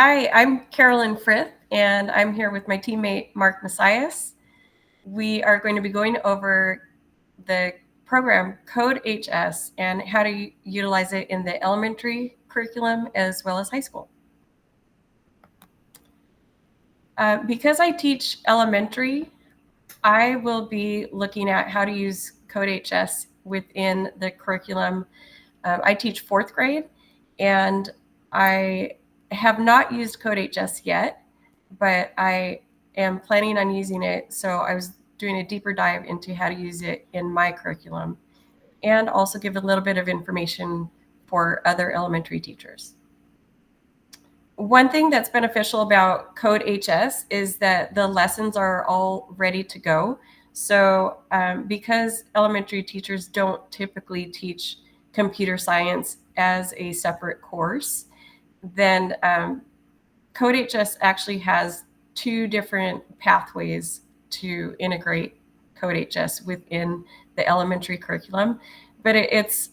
Hi, I'm Carolyn Frith, and I'm here with my teammate, Mark Messias. We are going to be going over the program CodeHS and how to utilize it in the elementary curriculum as well as high school. Because I teach elementary, I will be looking at how to use CodeHS within the curriculum. I teach fourth grade, and I have not used CodeHS yet, but I am planning on using it. So I was doing a deeper dive into how to use it in my curriculum and also give a little bit of information for other elementary teachers. One thing that's beneficial about CodeHS is that the lessons are all ready to go. So because elementary teachers don't typically teach computer science as a separate course, then CodeHS actually has two different pathways to integrate CodeHS within the elementary curriculum. But it's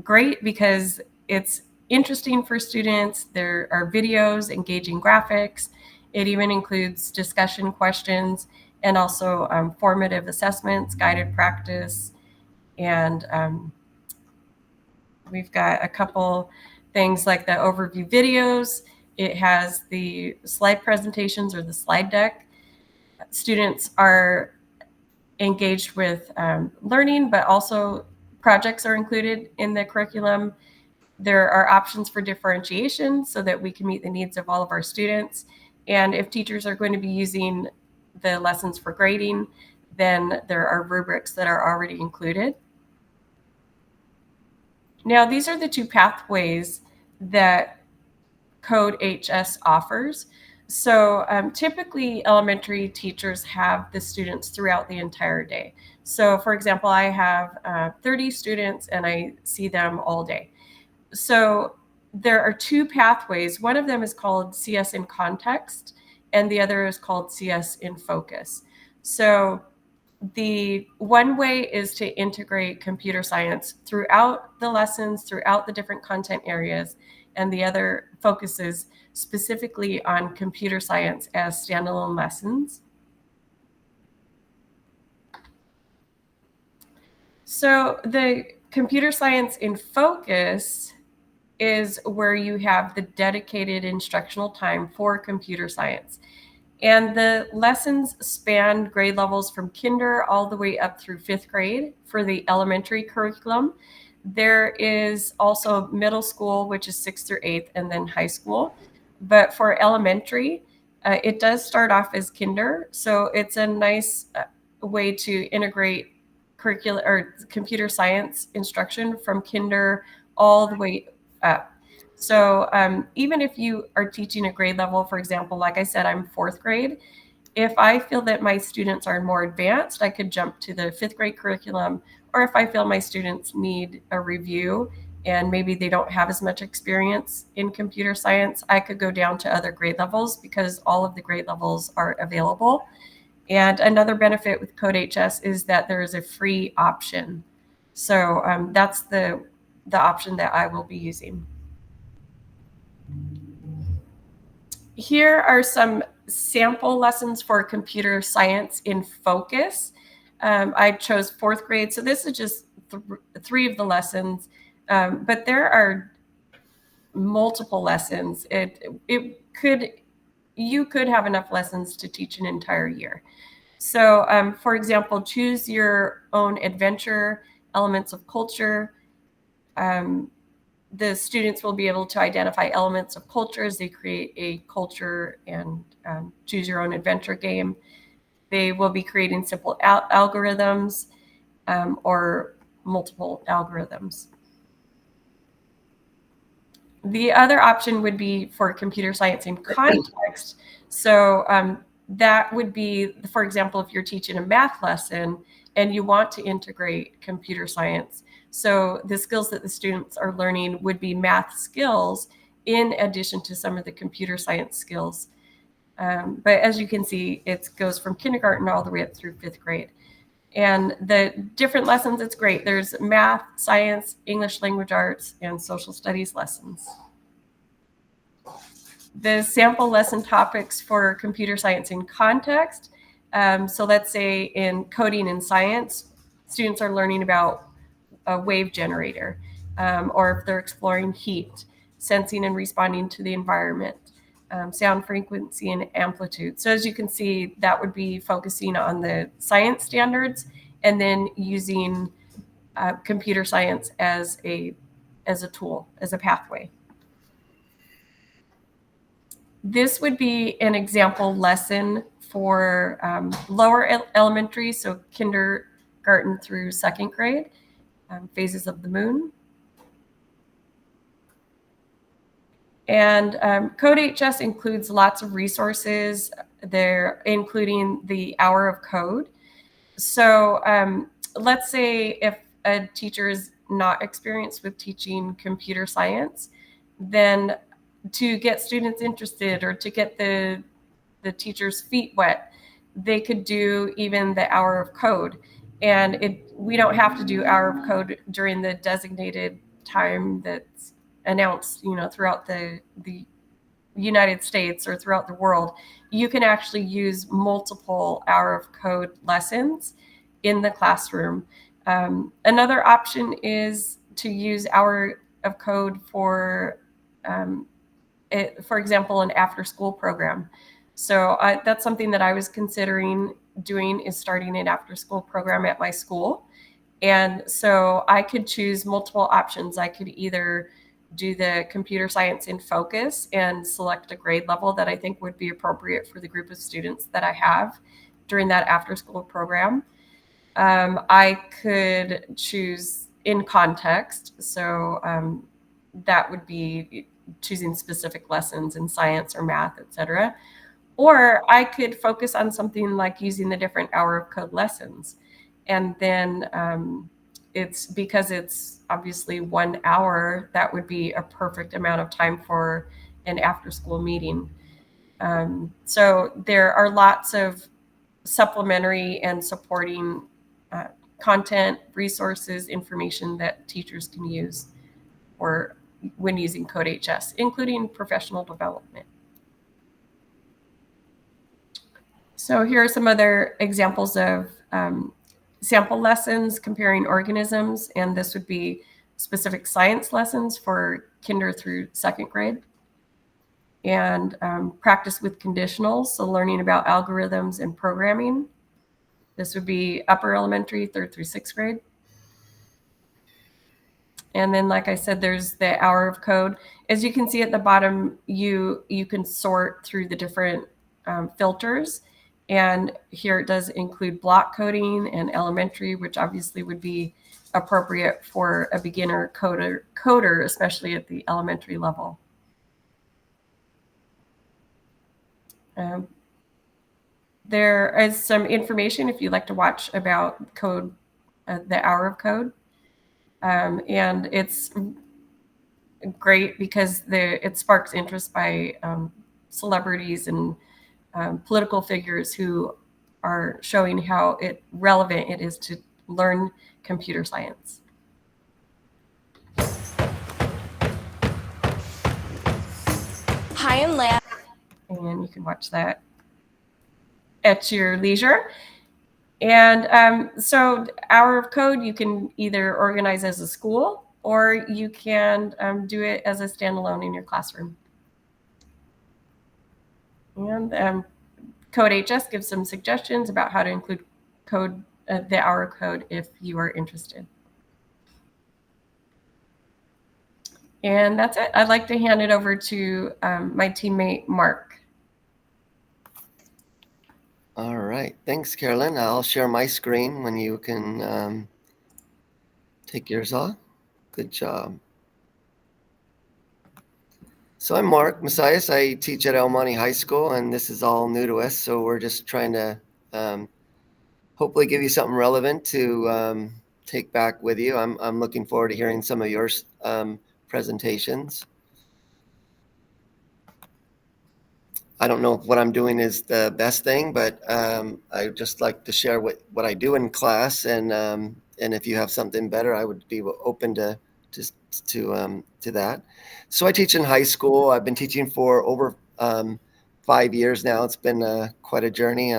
great because it's interesting for students. There are videos, engaging graphics. It even includes discussion questions and also formative assessments, guided practice, and we've got a couple things like the overview videos. It has the slide presentations or the slide deck. Students are engaged with learning, but also projects are included in the curriculum. There are options for differentiation so that we can meet the needs of all of our students. And if teachers are going to be using the lessons for grading, then there are rubrics that are already included. Now, these are the two pathways that CodeHS offers. So typically elementary teachers have the students throughout the entire day. So for example, I have 30 students and I see them all day. So there are two pathways. One of them is called CS in Context, and the other is called CS in Focus. So the one way is to integrate computer science throughout the lessons, throughout the different content areas, and the other focuses specifically on computer science as standalone lessons. So the computer science in focus is where you have the dedicated instructional time for computer science. And the lessons span grade levels from kinder all the way up through fifth grade for the elementary curriculum. There is also middle school, which is 6th through 8th, and then high school. But for elementary, it does start off as kinder. So it's a nice way to integrate curricular or computer science instruction from kinder all the way up. So even if you are teaching a grade level, for example, like I said, I'm fourth grade. If I feel that my students are more advanced, I could jump to the fifth grade curriculum. Or if I feel my students need a review and maybe they don't have as much experience in computer science, I could go down to other grade levels because all of the grade levels are available. And another benefit with CodeHS is that there is a free option. So that's the option that I will be using. Here are some sample lessons for computer science in focus. I chose fourth grade, so this is just three of the lessons, but there are multiple lessons. You could have enough lessons to teach an entire year. So, for example, choose your own adventure, elements of culture. The students will be able to identify elements of culture as they create a culture and choose your own adventure game. They will be creating simple algorithms or multiple algorithms. The other option would be for computer science in context. So that would be, for example, if you're teaching a math lesson and you want to integrate computer science. So the skills that the students are learning would be math skills in addition to some of the computer science skills. But as you can see, it goes from kindergarten all the way up through fifth grade. And the different lessons, it's great. There's math, science, English language arts, and social studies lessons. The sample lesson topics for computer science in context. So let's say in coding and science, students are learning about a wave generator, or if they're exploring heat, sensing and responding to the environment, sound frequency and amplitude. So as you can see, that would be focusing on the science standards and then using computer science as a tool, as a pathway. This would be an example lesson for lower elementary, so kindergarten through second grade, phases of the moon. And CodeHS includes lots of resources there, including the hour of code. So let's say if a teacher is not experienced with teaching computer science, then to get students interested or to get the teacher's feet wet, they could do even the hour of code. And we don't have to do hour of code during the designated time that's announced, throughout the United States or throughout the world. You can actually use multiple hour of code lessons in the classroom. Another option is to use hour of code for example, an after-school program. So that's something that I was considering doing, is starting an after-school program at my school. And so I could choose multiple options. I could either do the computer science in focus and select a grade level that I think would be appropriate for the group of students that I have during that after-school program. I could choose in context. So that would be choosing specific lessons in science or math, etc. Or I could focus on something like using the different hour of code lessons. And then because it's obviously 1 hour, that would be a perfect amount of time for an after-school meeting. So there are lots of supplementary and supporting content, resources, information that teachers can use or when using CodeHS, including professional development. So here are some other examples of sample lessons comparing organisms, and this would be specific science lessons for kinder through second grade. And practice with conditionals, so learning about algorithms and programming. This would be upper elementary, third through sixth grade. And then, like I said, there's the hour of code. As you can see at the bottom, you can sort through the different filters. And here it does include block coding and elementary, which obviously would be appropriate for a beginner coder, especially at the elementary level. There is some information if you'd like to watch about code, the hour of code. And it's great because it sparks interest by celebrities and political figures who are showing how relevant it is to learn computer science. Hi and Lab. And you can watch that at your leisure. And so hour of code, you can either organize as a school or you can do it as a standalone in your classroom. And CodeHS gives some suggestions about how to include the hour of code if you are interested. And that's it. I'd like to hand it over to my teammate, Mark. All right. Thanks, Carolyn. I'll share my screen when you can take yours off. Good job. So I'm Mark Messias. I teach at El Monte High School, and this is all new to us. So we're just trying to hopefully give you something relevant to take back with you. I'm looking forward to hearing some of your presentations. I don't know if what I'm doing is the best thing, but I just like to share what I do in class, and if you have something better, I would be open to just to that. So I teach in high school. I've been teaching for over 5 years now. It's been quite a journey.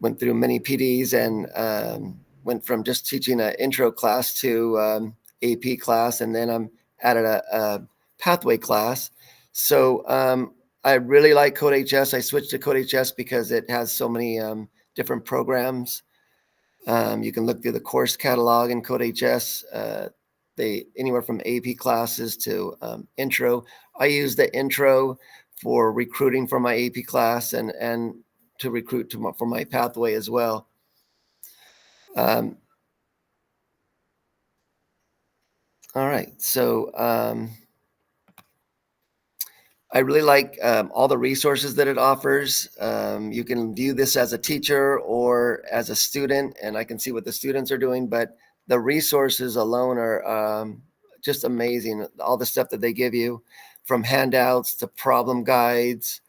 Went through many PDs and went from just teaching an intro class to AP class, and then I'm added a pathway class. So I really like CodeHS. I switched to CodeHS because it has so many different programs. You can look through the course catalog in CodeHS. They anywhere from AP classes to intro. I use the intro for recruiting for my AP class and to recruit for my pathway as well. All right, so I really like all the resources that it offers. You can view this as a teacher or as a student, and I can see what the students are doing, but the resources alone are just amazing. All the stuff that they give you, from handouts to problem guides,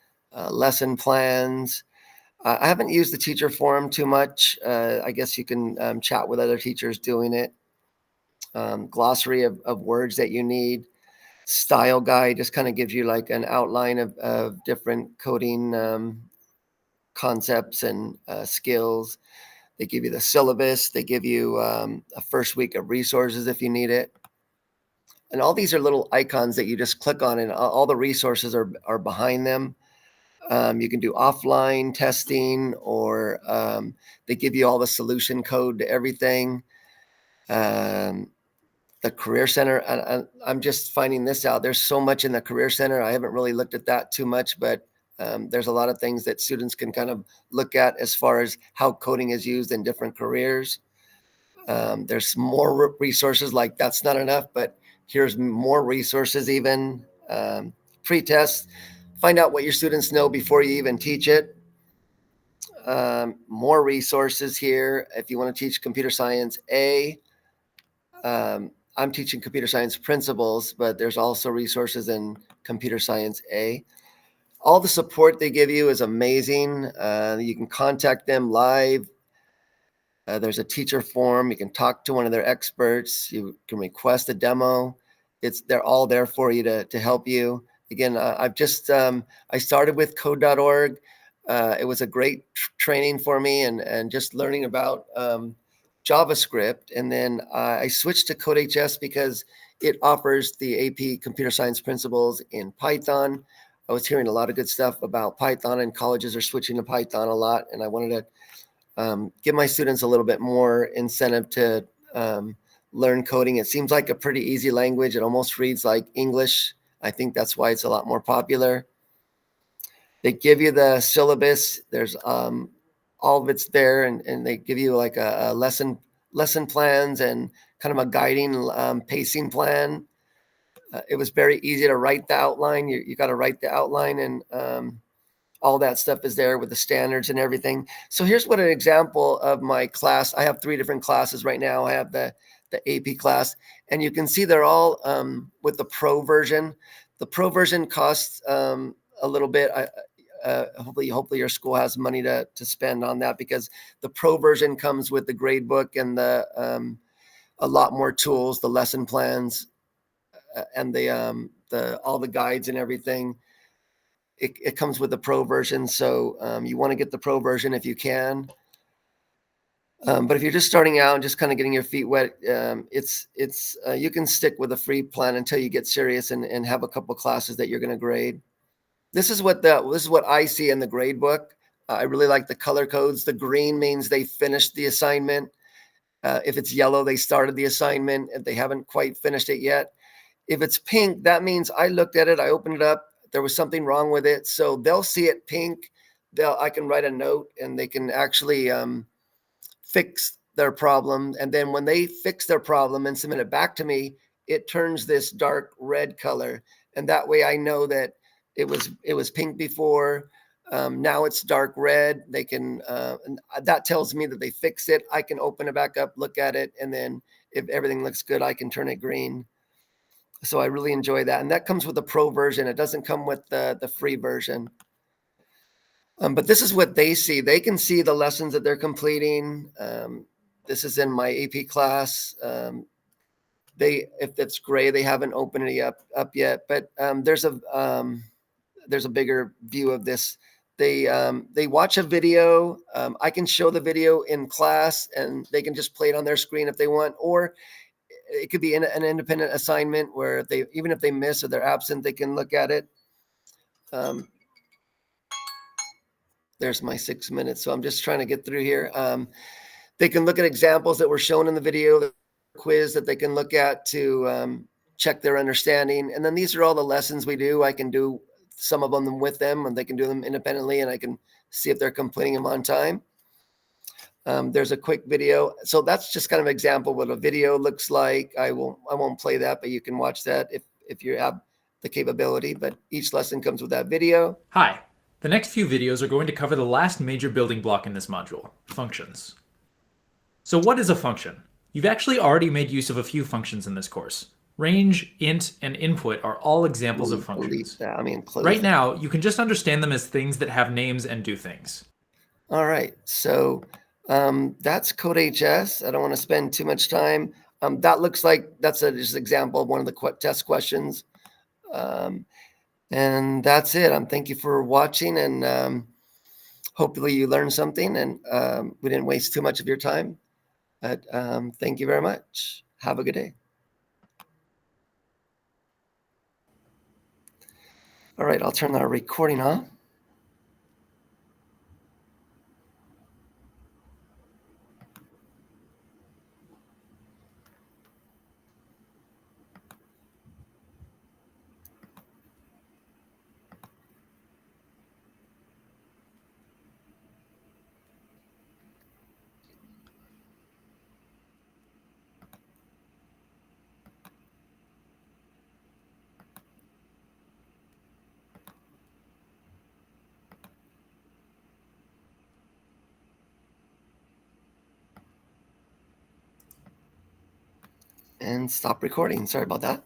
lesson plans. I haven't used the teacher forum too much. I guess you can chat with other teachers doing it. Glossary of words that you need. Style guide just kind of gives you like an outline of different coding concepts and skills. They give you the syllabus. They give you a first week of resources if you need it. And all these are little icons that you just click on, and all the resources are behind them. You can do offline testing, or they give you all the solution code to everything. The Career Center, and I'm just finding this out. There's so much in the Career Center. I haven't really looked at that too much, but there's a lot of things that students can kind of look at as far as how coding is used in different careers. There's more resources, like that's not enough, but here's more resources even. Pre-test, find out what your students know before you even teach it. More resources here. If you want to teach computer science A, I'm teaching computer science principles, but there's also resources in computer science A. All the support they give you is amazing. You can contact them live. There's a teacher forum. You can talk to one of their experts. You can request a demo. They're all there for you to help you. Again, I started with code.org. It was a great training for me, and just learning about JavaScript. And then I switched to CodeHS because it offers the AP Computer Science Principles in Python. I was hearing a lot of good stuff about Python, and colleges are switching to Python a lot. And I wanted to give my students a little bit more incentive to learn coding. It seems like a pretty easy language. It almost reads like English. I think that's why it's a lot more popular. They give you the syllabus. There's all of it's there, and they give you like a lesson plans and kind of a guiding pacing plan. It was very easy to write the outline. You got to write the outline, and all that stuff is there with the standards and everything. So here's what an example of my class. I have 3 different classes right now. I have the AP class, and you can see they're all with the pro version. The pro version costs a little bit. Hopefully your school has money to spend on that, because the pro version comes with the grade book and the a lot more tools, the lesson plans, and the all the guides and everything. It comes with the pro version, so you want to get the pro version if you can. But if you're just starting out and just kind of getting your feet wet, you can stick with a free plan until you get serious and have a couple classes that you're going to grade. This is what I see in the grade book. I really like the color codes. The green means they finished the assignment. If it's yellow, they started the assignment. If they haven't quite finished it yet. If it's pink, that means I looked at it, I opened it up, there was something wrong with it. So they'll see it pink. I can write a note, and they can actually fix their problem. And then when they fix their problem and submit it back to me, it turns this dark red color. And that way I know that it was pink before. Now it's dark red. They can, that tells me that they fixed it. I can open it back up, look at it, and then if everything looks good, I can turn it green. So I really enjoy that. And that comes with the pro version. It doesn't come with the free version. But this is what they see. They can see the lessons that they're completing. This is in my AP class. if it's gray, they haven't opened it up yet. But there's a bigger view of this. They watch a video. I can show the video in class, and they can just play it on their screen if they want, or it could be an independent assignment where even if they miss or they're absent, they can look at it. There's my 6 minutes. So I'm just trying to get through here. They can look at examples that were shown in the video, the quiz that they can look at to check their understanding. And then these are all the lessons we do. I can do some of them with them, and they can do them independently, and I can see if they're completing them on time. There's a quick video. So that's just kind of an example of what a video looks like. I won't play that, but you can watch that if you have the capability. But each lesson comes with that video. Hi. The next few videos are going to cover the last major building block in this module, functions. So what is a function? You've actually already made use of a few functions in this course. Range, int, and input are all examples of functions. Right now, you can just understand them as things that have names and do things. All right, so that's CodeHS. I don't want to spend too much time. That looks like that's just an example of one of the test questions. And that's it. Thank you for watching, and hopefully you learned something, and we didn't waste too much of your time. But thank you very much. Have a good day. All right, I'll turn our recording off. And stop recording. Sorry about that.